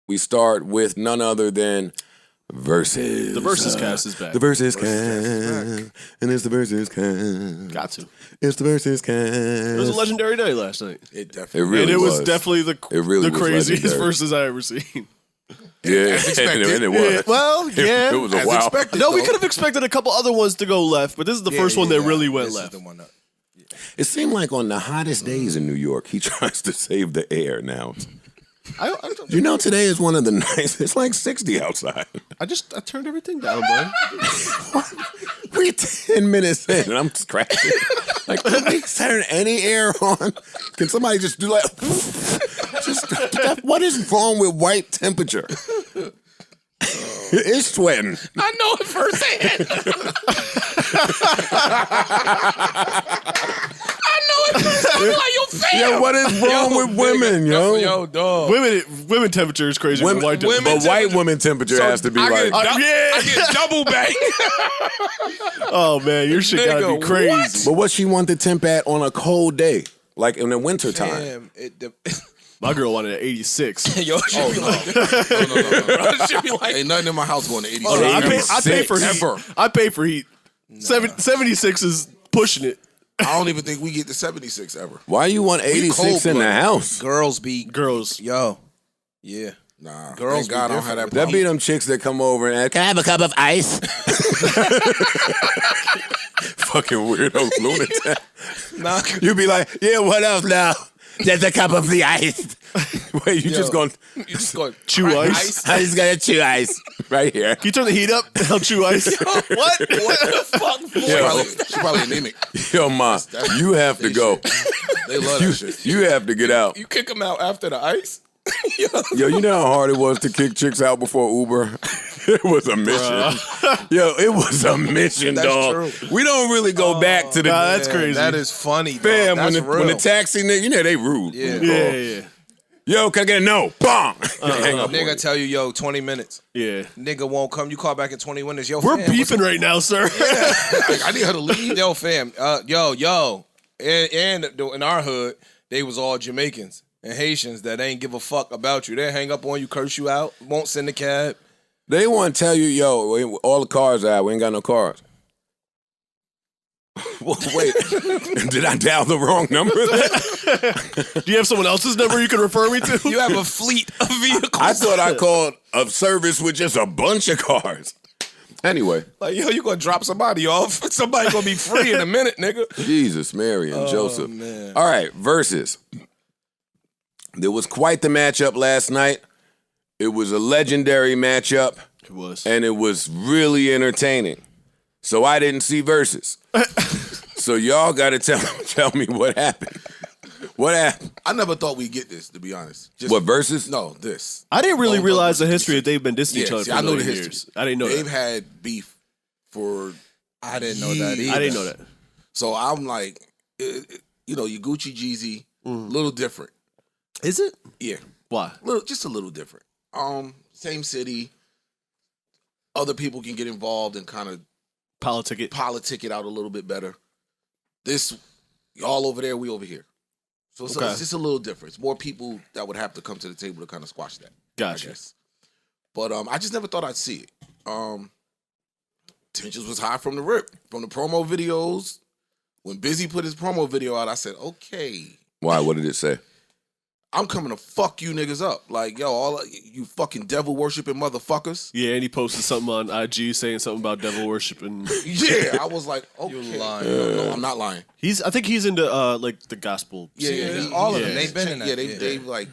we start with none other than Verzuz. The Verzuz cast is back. The Verzuz cast. And it's the Verzuz cast. Got to. It's the Verzuz cast. It was a legendary day last night. It definitely really and it was was. definitely the craziest legendary. Versus I ever seen. Yeah, and it was. Well, yeah. It was a As wow. expected, No, we though. could have expected a couple other ones to go left, but this is the first one that really went This is left. the one that- It seemed like on the hottest days in New York, he tries to save the air now. You know, today is one of the nights. It's like 60 outside. I turned everything down, bud. We're 10 minutes in, and I'm scratching. Like, can we turn any air on? Can somebody just do like, what is wrong with white temperature? It's sweating. I know it firsthand. Like, yo, fam. Yo, what is wrong with women, yo? Yo, dog. Women temperature is crazy. Women, white temperature. but white women temperature has to be like. I get double bank. Oh man, your shit gotta Nigga, be crazy. But what she want the temp at on a cold day, like in the winter time? Damn, My girl wanted an 86. Yo, should be like, no. Should be like, ain't nothing in my house going to 86. Oh, no, I pay for heat. Ever. I pay for heat. 76 is pushing it. I don't even think we get to 76 ever. Why you want 86 in the house? Girls be Girls. yo, yeah. Nah, Girls thank God be I don't have that That problem. be them chicks that come over and ask, can I have a cup of ice? Fucking weirdo lunatic. Nah, You be like, yeah, what else now? Just a cup of the ice. Wait, you just going, you just go Chew crack ice? I just got to chew ice right here. Can you turn the heat up? I'll chew ice. What? What the fuck? She's probably anemic. Yo, Ma, you have to go. They love that shit. You have to get out. You kick them out after the ice? Yo, you know how hard it was to kick chicks out before Uber? It was a mission. Yo, it was a mission, That's dog. true. We don't really go back to the... Nah, that's crazy. That is funny. Dog. Fam, That's when real. the taxi nigga, you know they rude. Yeah. Yeah. Yo, can I get a no? Bong! Hang up on Nigga you. tell you, yo, 20 minutes. Yeah. Nigga won't come. You call back in 20 minutes. Yo, We're fam, beefing right now, sir. I need her to leave. Yo, fam. Yo. And in our hood, they was all Jamaicans and Haitians that ain't give a fuck about you. They hang up on you, curse you out, won't send a cab. They want to tell you, yo, all the cars out. We ain't got no cars. Well, wait, did I dial the wrong number? Do you have someone else's number you can refer me to? You have a fleet of vehicles. I thought I called a service with just a bunch of cars. Anyway, Like, yo, you gonna drop somebody off? Somebody gonna be free in a minute, nigga. Jesus, Mary, and Joseph. man. All right, Verzuz. There was quite the matchup last night. It was a legendary matchup, It was. and it was really entertaining. So I didn't see Verzuz. So y'all got to tell me what happened. What happened? I never thought we'd get this, to be honest. Just, What, Verzuz? No, this. I didn't really Oh, realize no, the history that they've been dissing each Yeah, other see, for I a know the million history. years. I didn't know They've that. had beef for. I didn't know that either. I didn't know that. So I'm like, you know, your Gucci Jeezy, a little different. Is it? Yeah, Why? just a little different. Same city. Other people can get involved and kind of Politic it. politic it out a little bit better. This, y'all over there, we over here. So it's, Okay. it's just a little different. It's more people that would have to come to the table to kind of squash that. Gotcha. I guess. But I just never thought I'd see it. Tensions was high from the rip. From the promo videos. When Busy put his promo video out, I said, okay, Why? What did it say? I'm coming to fuck you niggas up. Like, yo, all you fucking devil worshiping motherfuckers. Yeah, and he posted something on IG saying something about devil worship, and Yeah, I was like, okay. You're lying. No, I'm not lying. I think he's into like the gospel. Yeah, scene. yeah, all of Yeah. them. They've been in that. Yeah, they've like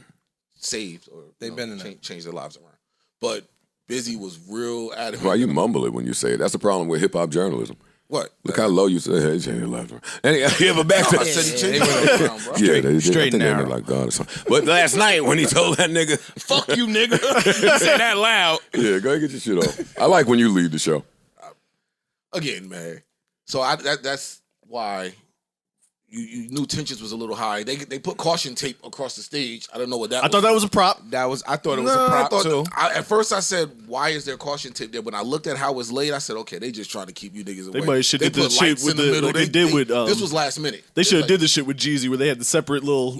saved or They've been in that. changed their lives around. But Busy was real adamant. Why you mumble it when you say it? That's the problem with hip hop journalism. What? Look how low you say, hey, change your life. Anyway, yeah, but back to I said he changed it around, bro. yeah, they straight I think and they narrow. meant like God or something. But last night when he told that nigga, Fuck you, nigga. Say that loud. yeah, go ahead, get your shit off. I like when you lead the show. Again, man. So that's why, you knew tensions was a little high. They put caution tape across the stage. I don't know what that. I thought that was a prop. I thought it was a prop too. At first, I said, "Why is there caution tape there?" When I looked at how it was laid, I said, "Okay, they just trying to keep you niggas away." They might should did put the shit lights with in the middle. like they did with. This was last minute. They should have did the shit with Jeezy where they had the separate little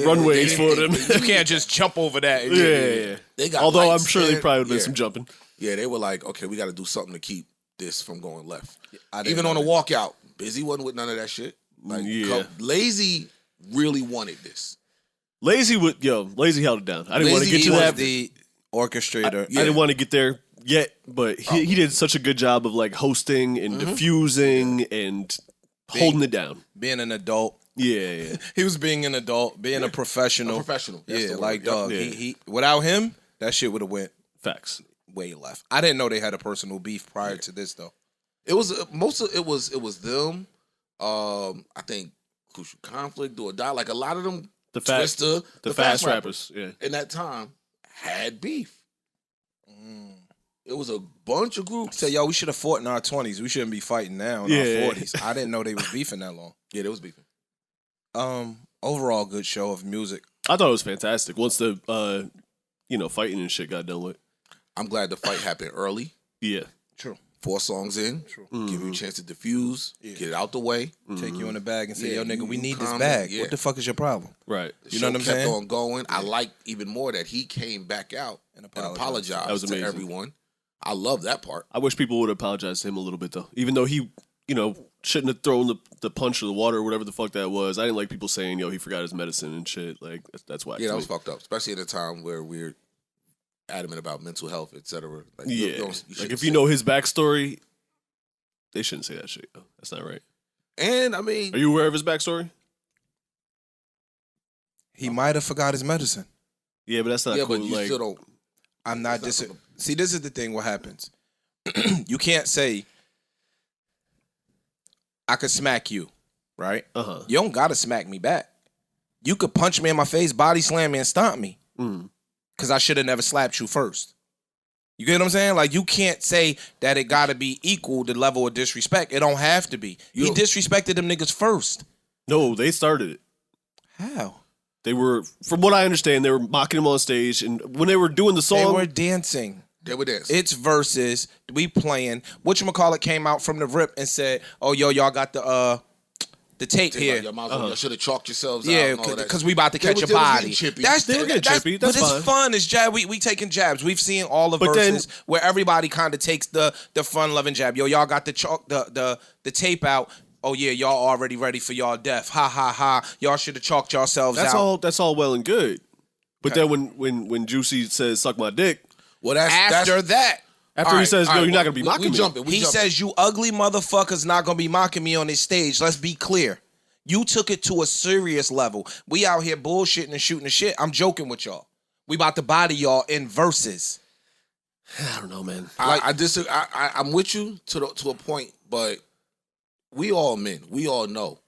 runways they for them. You can't just jump over that. Yeah. They got. Although I'm lights sure they and- probably would have been some jumping. Yeah, they were like, "Okay, we got to do something to keep this from going left." I didn't Even know on the that. walkout, Busy wasn't with none of that shit. Like, Yeah. Lazy really wanted this. Lazy held it down. I didn't want to Lazy get to He was that. the orchestrator. I didn't want to get there yet, but he did such a good job of like hosting and diffusing and holding it down. Being an adult. Yeah. He was being an adult, being a professional. A professional. That's Yeah, the word. like Yep. dog. Yeah. He without him, that shit would have went Facts. way left. I didn't know they had a personal beef prior to this though. It was most of it was them. I think Crucial Conflict or Die. Like a lot of them. Twister, the fast rappers. Yeah. in that time had beef. It was a bunch of groups. So yo, we should have fought in our 20s. We shouldn't be fighting now in Yeah. our 40s. I didn't know they was beefing that long. Yeah, they was beefing. Overall good show of music. I thought it was fantastic. Once the fighting and shit got done with. I'm glad the fight happened early. Yeah. True. 4 songs in, give you a chance to diffuse, get it out the way. Take you in the bag and say, Yeah, yo, nigga, we you need this calm bag. down, yeah. What the fuck is your problem? Right. The You show know what I'm kept saying? on going. I like even more that he came back out and apologized That was to amazing. everyone. I love that part. I wish people would apologize to him a little bit though. Even though he, shouldn't have thrown the punch or the water or whatever the fuck that was. I didn't like people saying, he forgot his medicine and shit. Like that's why. Yeah, that was fucked up, especially at a time where we're adamant about mental health, etc. Like, Yeah. you Like shouldn't if you say- know his backstory, they shouldn't say that shit. Yo. That's not right. And I mean, Are you aware of his backstory? He might have forgot his medicine. Yeah, but that's not yeah, cool. but you like, still don't. I'm not That's dis- not See, this is the thing. What happens? You can't say I could smack you, right? uh-huh. You don't gotta smack me back. You could punch me in my face, body slam me, and stomp me. Because I should have never slapped you first. You get what I'm saying? Like, you can't say that it gotta be equal the level of disrespect. It don't have to be. He disrespected them niggas first. No, they started it. How? They were, from what I understand, they were mocking him on stage, and when they were doing the They song, were dancing. They were dancing. It's Verzuz. We playing. Whatchamacallit came out from the rip and said, "Oh, yo, y'all got the tape here." Y'all should have chalked yourselves out. Yeah, and all that because shit. we about to catch They a was body. getting chippy. That's They were getting chippy. That's but fine. it's fun. It's jab. We taking jabs. We've seen all the But then- verses where everybody kind of takes the fun loving jab. Yo, y'all got the chalk the tape out. Oh yeah, y'all already ready for y'all death. Ha ha ha. Y'all should have chalked yourselves out. that's all well and good. But then when Juicy says "suck my dick," Well, that's After that. after he says, "No, you're not gonna be mocking we me." jumping. He says, "You ugly motherfuckers not gonna be mocking me on this stage." Let's be clear. You took it to a serious level. We out here bullshitting and shooting the shit. I'm joking with y'all. We about to body y'all in verses. I don't know, man. I disagree. I'm with you to a point, but we all men. We all know.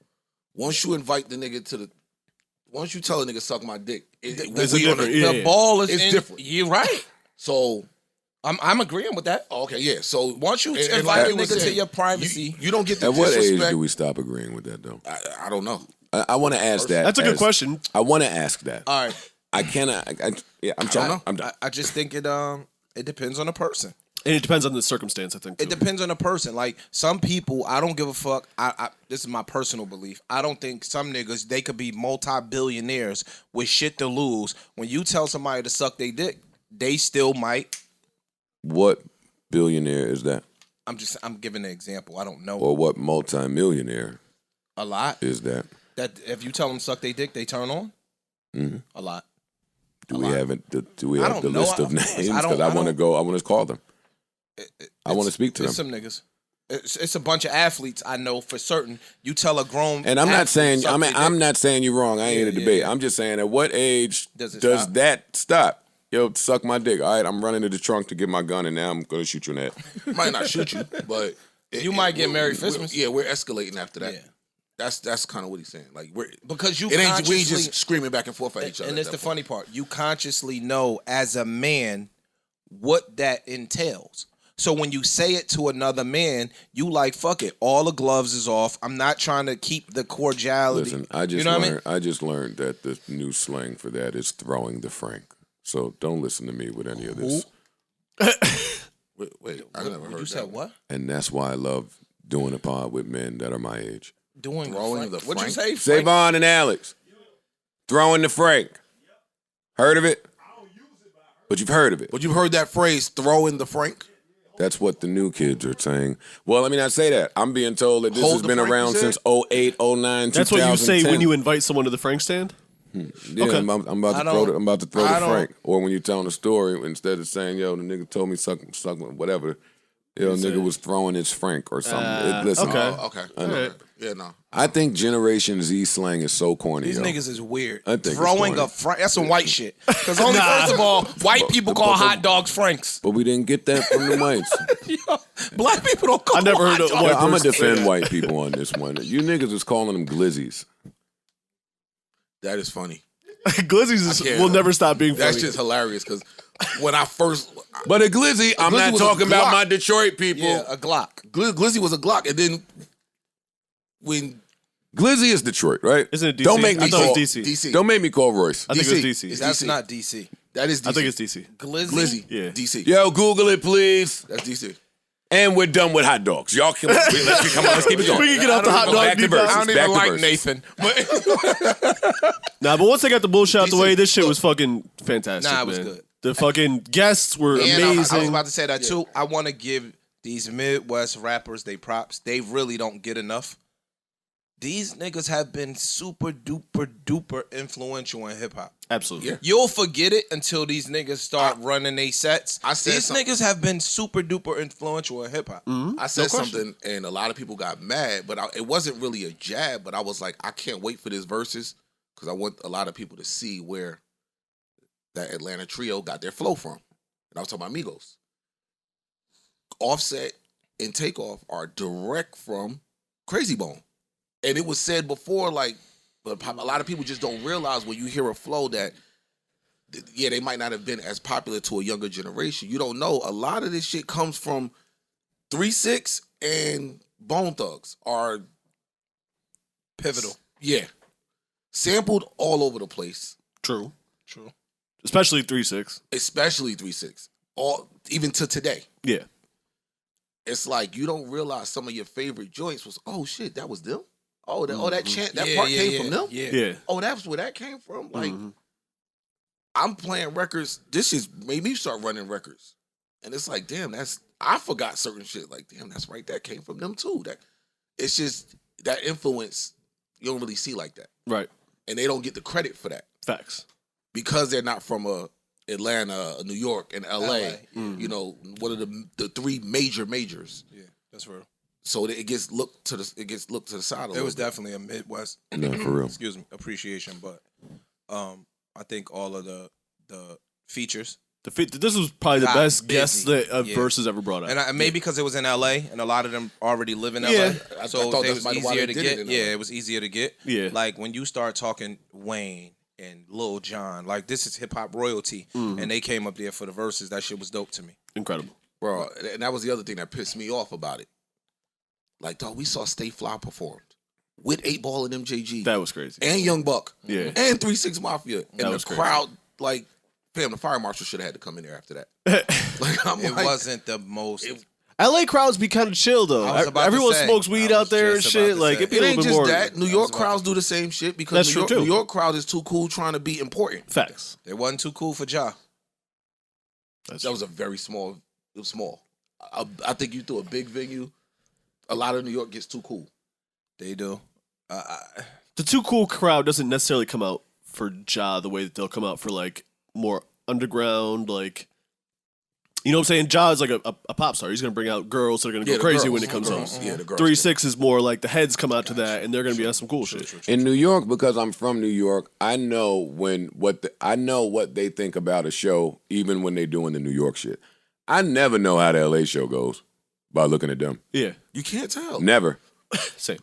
Once you invite the nigga once you tell a nigga suck my dick, It's a different. Yeah. The ball is It's in, different. You're right. So I'm agreeing with that. okay, yeah. So Once you and invite like a you were nigga to saying, your privacy, you don't get the At what age disrespect. do we stop agreeing with that, though? I don't know. I want to ask that. That's a good as- question. I want to ask that. all right. I cannot. I'm trying. I'm done. I just think it depends on the person. And it depends on the circumstance, I think. It too. depends on the person. Like some people, I don't give a fuck. This is my personal belief. I don't think some niggas they could be multi-billionaires with shit to lose. When you tell somebody to suck their dick, they still might. What billionaire is that? I'm giving an example. I don't know Or what multimillionaire a lot. is that? That if you tell them suck their dick, they turn on. A lot. Do we have it? Do we I have the don't know. list of Of course. names? I don't- Because I I want to don't- go. I want to call them. I want to speak to It's them. some niggas. It's a bunch of athletes I know for certain. You tell a grown And I'm not athlete saying. suck I mean, their I'm dick. not saying you're wrong. I ain't here to Yeah, debate. yeah. I'm just saying, at what age Does does it stop? that stop? Yo, suck my dick. All right, I'm running to the trunk to get my gun, and now I'm going to shoot you in the head. Might not shoot you, but You might get Merry Christmas. Yeah, we're escalating after that. Yeah. That's kind of what he's saying. Like we're Because you we ain't consciously just screaming back and forth at each other. And at it's that the point. funny part. You consciously know as a man what that entails. So when you say it to another man, you like, fuck it. All the gloves is off. I'm not trying to keep the cordiality. Listen, I just you know learned. what I mean? I just learned that the new slang for that is throwing the frank. So don't listen to me with any of this. Wait, I never heard You that. said what? And that's why I love doing a pod with men that are my age. Doing Throwing the the What'd you frank? say? Frank? Savon and Alex. Throwing the frank. Heard of it? But you've heard of it. But you've heard that phrase, throwing the frank? That's what the new kids are saying. Well, I mean, I say that. I'm being told that this Hold has the been frank, you around said? since 08, 09, That's what you say 2010. when you invite someone to the Frank stand? Yeah, Okay. I'm about to throw the frank. Or when you're telling a story, instead of saying, yo, the nigga told me suck whatever, yo, nigga was throwing his frank or something. Listen, okay. Okay. I know. All right. Yeah, no. I think Generation Z slang is so corny. These yo. niggas is weird. I think it's Throwing corny. a frank, that's some white shit. Because only, first of all, white people call hot dogs franks. But we didn't get that from the whites. Black people don't call I never heard hot of dogs. white I'm gonna person say defend that. white people on this one. You niggas is calling them glizzies. That is funny. Glizzies can't- will never stop being funny. That's just hilarious because when I first. But a glizzy, I'm glizzy not was a talking about Glock. my Detroit people. Yeah, a Glock. Glizzy was a Glock, and then when Glizzy is Detroit, right? Isn't it DC? Don't make me I thought it call was DC. DC. Don't make me call Royce. I think it was DC. DC. It's That's DC. not DC. That is DC. I think it's DC. Glizzy? Glizzy. Yeah. DC. Yo, Google it, please. That's DC. And we're done with hot dogs. Y'all come on, let's keep it going. We can get off the hot Go dog back to deep Verzuz. dive. I don't Back even to like Verzuz. Nathan. Nah, but once they got the bullshit out the DC. way, this shit was fucking fantastic. Nah, it was man. good. The fucking guests were And I was amazing. about to say that too. I want to give these Midwest rappers they props. They really don't get enough. These niggas have been super duper duper influential in hip hop. Absolutely. Yeah. You'll forget it until these niggas start running their sets. I said These something. niggas have been super duper influential in hip hop. I said question. something, and a lot of people got mad, but it wasn't really a jab. But I was like, I can't wait for this verses because I want a lot of people to see where that Atlanta trio got their flow from. And I was talking about Migos. Offset and Takeoff are direct from Crazy Bone. And it was said before, like, but a lot of people just don't realize when you hear a flow that, yeah, they might not have been as popular to a younger generation. You don't know. A lot of this shit comes from 3-6 and Bone Thugs are Pivotal. yeah, sampled all over the place, True. Especially 3-6. especially 3-6. All even to today. Yeah. It's like you don't realize some of your favorite joints was, oh shit, that was them. Oh, that chant, that Yeah, part yeah, came yeah, from them. Yeah. Yeah. Oh, that's where that came from. Like, I'm playing records. This just made me start running records, and it's like, damn, I forgot certain shit. Like, damn, that's right, that came from them too. That it's just that influence you don't really see like that, Right. and they don't get the credit for that Facts. because they're not from Atlanta, New York, and LA. You know, one of the three majors. Yeah, that's real. So it gets looked to the side. It was definitely a Midwest, No, for real. excuse me, appreciation. But I think all of the features, This was probably the Got best busy. guest that Yeah. Versus ever brought out. and maybe because it was in LA, and a lot of them already live in LA, Yeah. I so thought it that's was might why easier they to did it get. in Yeah, LA. it was easier to get. Yeah. Like when you start talking Wayne and Lil Jon, like this is hip hop royalty, and they came up there for the verses. That shit was dope to me. Incredible. Bro, and that was the other thing that pissed me off about it. Like, dog, we saw Stay Fly performed with 8 Ball and MJG That was crazy. and Young Buck Yeah. and 3-6 Mafia. And the was crazy. crowd, like, fam, the fire marshal should have had to come in there after that. Like, I'm It like, wasn't the most. LA crowds be kind of chill though. I was about to Everyone say. smokes weed I out was there and just about shit. to Like say. it be it a ain't little bit just more. that. New York crowds do the same shit because That's New true, York, too. New York crowd is too cool trying to be important. Facts. It wasn't too cool for Ja. That was a very small. It was small. I think you threw a big venue. A lot of New York gets too cool. They do. The too cool crowd doesn't necessarily come out for Ja the way that they'll come out for like more underground, like you know what I'm saying? Ja is like a pop star. He's gonna bring out girls that are gonna go the crazy girls, when it comes the out. girls. Yeah, the girls. 3-6 is more like the heads come out to that and they're gonna be on some cool shit. In New York, because I'm from New York, I know what they think about a show, even when they doing the New York shit. I never know how the LA show goes by looking at them. Yeah. You can't tell. Never. Same.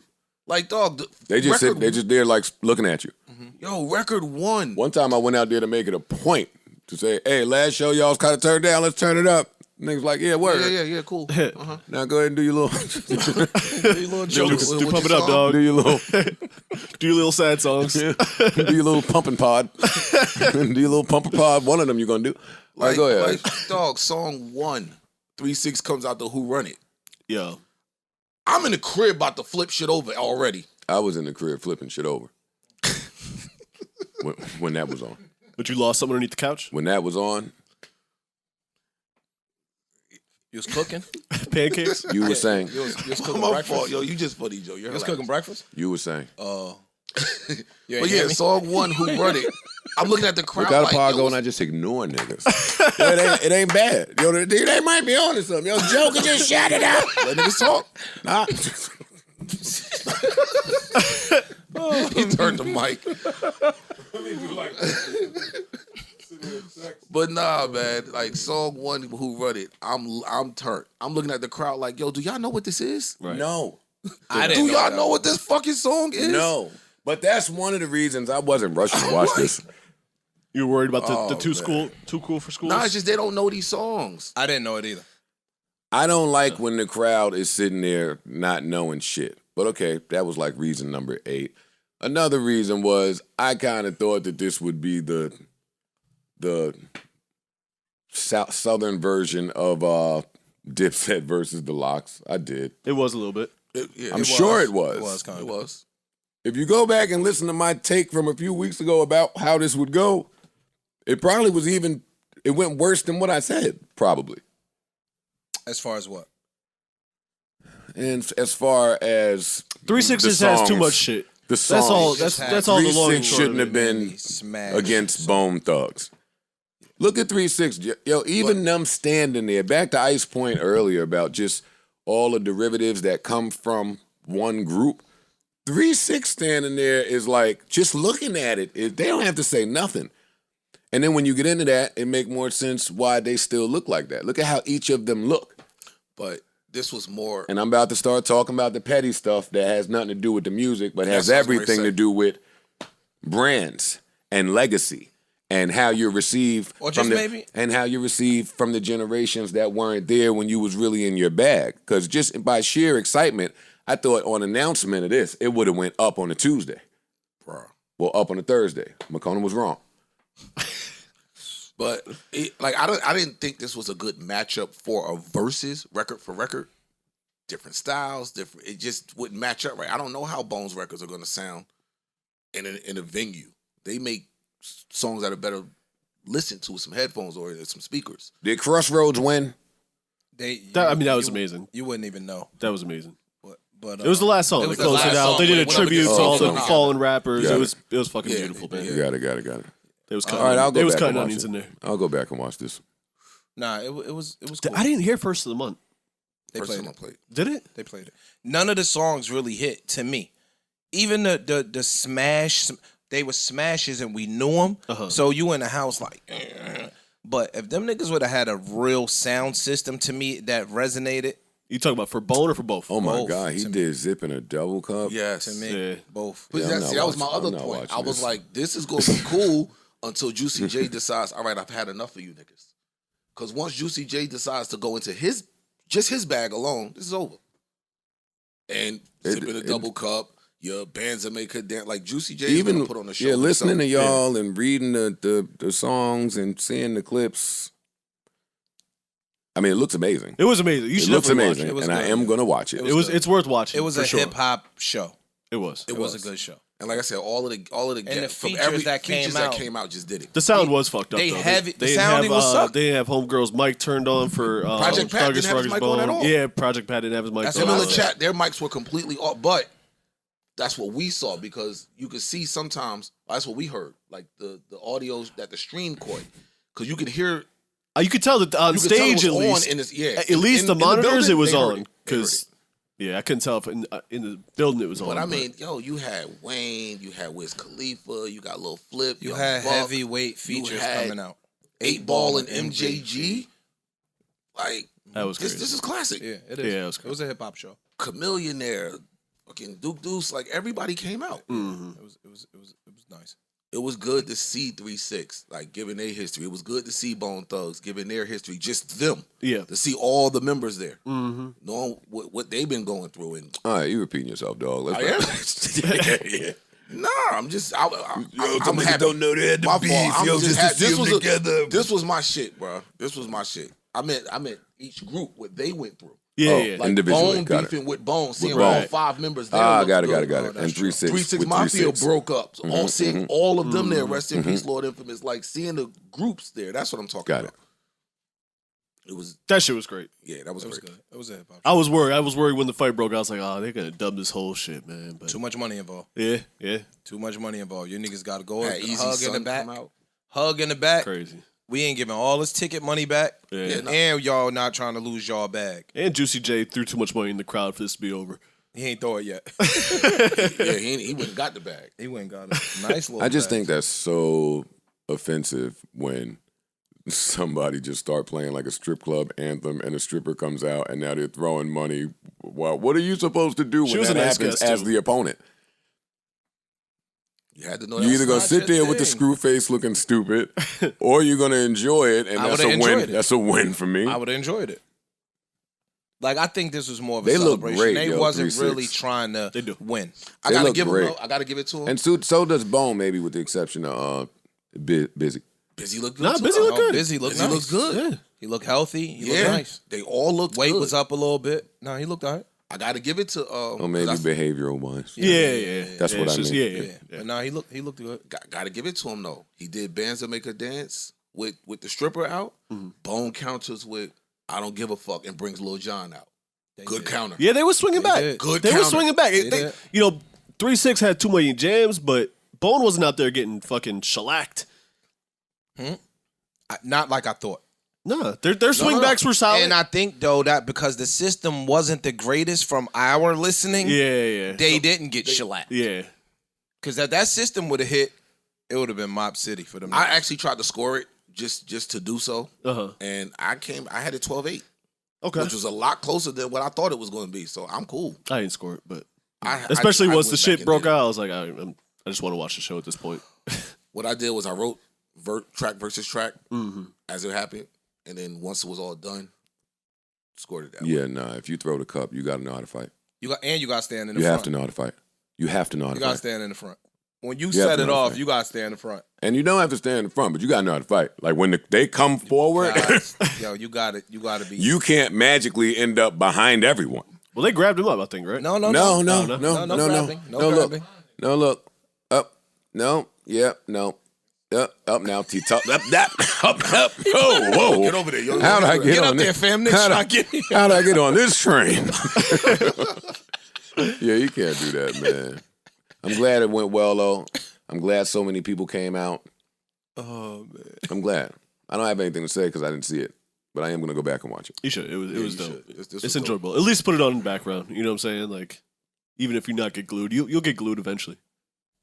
Like, dog, They just record, sit. They just there like looking at you. yo, record one. One time I went out there to make it a point to say, "Hey, last show y'all's kind of turned down. Let's turn it up." Niggas like, yeah, word. Yeah, cool. Uh-huh. Now go ahead and do your little, Do pump it up, dog. do your little, Do your little sad songs. do your little pumping pod, do your little pumper pod. One of them you're gonna do. All right, go ahead. Like, dog, song 1, 3-6 comes out the Who Run It. Yo. I'm in the crib about to flip shit over already. I was in the crib flipping shit over when that was on. But you lost something underneath the couch? When that was on, You was cooking? Pancakes? you were saying. You was cooking My breakfast? fault, yo. You just funny, Joe. You're You was hilarious. cooking breakfast? You were saying. You But ain't yeah, hear me? song 1, Who Run It. I'm looking at the crowd Look out like, a pod yo, go and I just ignore niggas. Yo, it ain't bad. Yo, they might be on to something. Yo, Joe can just shout it out. let niggas talk. Nah. He turned the mic. But nah, man. Like song 1, Who Run It. I'm turned. I'm looking at the crowd like, yo, do y'all know what this is? Right. No. I Do didn't y'all that. know what this fucking song is? No. But that's one of the reasons I wasn't rushing to watch this. You were worried about the man. too cool for schools? Nah, it's just they don't know these songs. I didn't know it either. I don't like when the crowd is sitting there not knowing shit. But okay, that was like reason number 8. Another reason was I kind of thought that this would be the southern version of Dipset versus the Lox. I did. It was a little bit. I'm sure it was. It was kind It of. was. If you go back and listen to my take from a few weeks ago about how this would go, it probably was it went worse than what I said, probably. As far as what? And as far as 3-6 the just has too songs- much shit. the That's all. songs, That's all the long and 3-6 short shouldn't of have it. been Smash. against Bone Thugs. Look at 3-6. Yo, even them standing there, back to Ice Point earlier about just all the derivatives that come from one group. 3-6 standing there is like, just looking at it, they don't have to say nothing. And then when you get into that, it make more sense why they still look like that. Look at how each of them look. But this was more. And I'm about to start talking about the petty stuff that has nothing to do with the music, but has That's what I was gonna everything say. to do with brands and legacy and how you receive Or just maybe- and how you receive from the generations that weren't there when you was really in your bag. Because just by sheer excitement, I thought on announcement of this, it would have went up on a Tuesday. Bro. Well, up on a Thursday. McCona was wrong. But I didn't think this was a good matchup for a versus record for record. Different styles, different. It just wouldn't match up right. I don't know how Bones records are going to sound in a venue. They make songs that are better listened to with some headphones or some speakers. Did Crossroads win? That was amazing. You wouldn't even know. That was amazing. But It was the last song. it They was the closed it last out. song. They did a Went up tribute to against all the something. fallen rappers. Yeah. It was fucking beautiful, man. yeah. Got it. They was All cutting, right, I'll go they was back cutting and watch onions it. in there. I'll go back and watch this. Nah, it was cool. I didn't hear First of the Month. They First played time I it. played. Did it? They played it. None of the songs really hit to me. Even the smash, they were smashes and we knew them. Uh-huh. So you in the house like, but if them niggas would have had a real sound system to me that resonated, You talking about for Bone or for both? Oh my Both God, he to me. did Zip in a double cup. Yes. to me, Yeah. both. But Yeah, I'm not that was my watching- other I'm not point. watching I was this. like, this is going to be cool until Juicy J decides, all right, I've had enough of you niggas. Because once Juicy J decides to go into his bag alone, this is over. And sipping a double cup, your bands that make her dance. Like Juicy J is Even gonna put on the show. yeah, listening to himself. y'all and reading the songs and seeing the clips. I mean, it looks amazing. It was amazing. You It should looks definitely watch amazing, It was and I good. am gonna watch it. It It was. good. It's worth watching. It was for a sure. hip hop show. It was. It was a good show. And like I said, all of the the from features every that came features out. that came out just did it. The sound was fucked up. they though. have it- the didn't sounding have, was sucked. They didn't have Homegirl's mic turned on for Project Pat didn't have his Ruggers mic on at Bone. all. Yeah, Project Pat didn't have his mic That's on. Similar what I said. chat, their mics were completely off, but that's what we saw because you could see sometimes. That's what we heard, like the audios that the stream caught, because you could hear. You could tell that on You could tell it stage was at on least. in this, yeah, At least the in monitors building, it was they heard on it. They heard because it. I couldn't tell if in the building it was on. But I mean, yo, you had Wayne, you had Wiz Khalifa, you got Lil Flip, You Young had Buck, heavyweight features had coming out. 8 Ball and MJG. Like that was this, crazy. this is classic. Yeah, it is. Yeah, it was It was a hip hop show. Chameleonaire, fucking Duke Deuce, like everybody came out. Mhm. It was nice. It was good to see 3-6, like giving their history. It was good to see Bone Thugs giving their history, just them. Yeah. To see all the members there, Mm-hmm. knowing what they've been going through. And All right, you repeating yourself, dog. I am. yeah. Nah, I'm just. I'm happy. Don't know they had the My beef. fault. I'm Yo, just just happy. to see them together. This was my shit, bro. This was my shit. I meant each group what they went through. Yeah, Oh, yeah. Like individually, Bone got it. beefing with Bone, seeing Bone. all 5 members there. Got looked it. good. And 3-6. 3-6 with Mafia 3-6. broke up. All seeing all of them there. Rest in peace, Lord Infamous. Like seeing the groups there. That's what I'm talking Got about. It was That shit was great. yeah, that was It was great. good. It was a hip hop. I was worried. I was worried when the fight broke out. I was like, oh, they're gonna dub this whole shit, man. But Too much money involved. yeah, Too much money involved. You niggas got to go Had Easy hug in the Son back. come out. Hug in the back. crazy. We ain't giving all his ticket money back. Yeah. And y'all not trying to lose y'all bag. And Juicy J threw too much money in the crowd for this to be over. He ain't throw it yet. Yeah, he wouldn't got the bag. He went and got it. Nice little I just bag. think that's so offensive when somebody just start playing like a strip club anthem and a stripper comes out and now they're throwing money. Well, what are you supposed to do She when was that a nice happens guest, as too. the opponent? You had to know. You're that either gonna was sit not there your with the thing. screw face looking stupid, or you're gonna enjoy it, and I that's would've a win. enjoyed it. That's a win for me. I would have enjoyed it. Like, I think this was more of a They look celebration. great, They yo, wasn't 3-6. really trying to They do. win. I They gotta look give him. great. Though. I gotta give it to him. And so does Bone, maybe with the exception of Busy. Busy looked good. Nah, too. Busy looked good. Busy looked Busy nice. looked good. Yeah. He looked healthy. He Yeah, looked nice. they all looked Weight good. was up a little bit. No, he looked all right. I gotta give it to. Or maybe behavioral wise. Yeah. That's what it's I just- mean. Yeah. Yeah. But no, he looked good. Gotta give it to him though. He did Bands That Make Her Dance with the stripper out. Bone counters with I Don't Give a Fuck and brings Lil Jon out. Good counter. Yeah, they were swinging back. did. Good They were counter. swinging back. They did. 3-6 had too many jams, but Bone wasn't out there getting fucking shellacked. Not like I thought. Nah, their swing backs were solid. And I think though that because the system wasn't the greatest from our listening, yeah. they didn't get shellacked. Yeah. Because if that system would have hit, it would have been Mop City for them. I actually tried to score it just to do so, Uh-huh. and I had it 12-8, Okay. which was a lot closer than what I thought it was going to be. So I'm cool. I didn't score it, but I especially once the went shit back and broke did it. out, I was like, I just want to watch the show at this point. What I did was I wrote track versus track as it happened, and then once it was all done, scored it that way. Yeah, nah. If you throw the cup, you gotta know how to fight. you got to stand in the You front. have to know how to fight. You have to know how You to got to fight. stand in the front. When you have set to it know how to off, fight. you got to stand in the front. And you don't have to stand in front, but you gotta know how to fight. Like when they come forward, Guys, yo, you got to be. you can't magically end up behind everyone. Well, they grabbed him up, I think, right? No No, grabbing. look. No, look. Up. No. Yep. No. Up now. T-top. Up. Whoa. Get over there, yo. How did I get Get on up there, this? fam. Niggas How trying to get How did I get on this train? Yeah, you can't do that, man. I'm glad it went well, though. I'm glad so many people came out. Oh man. I'm glad. I don't have anything to say because I didn't see it, but I am gonna go back and watch it. You should. It was you dope. should. This was It's dope. enjoyable. At least put it on in the background. You know what I'm saying? Like, even if you not get glued, you'll get glued eventually.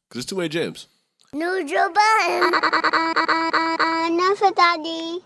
Because there's too many jams. Neutral button. Enough, Daddy.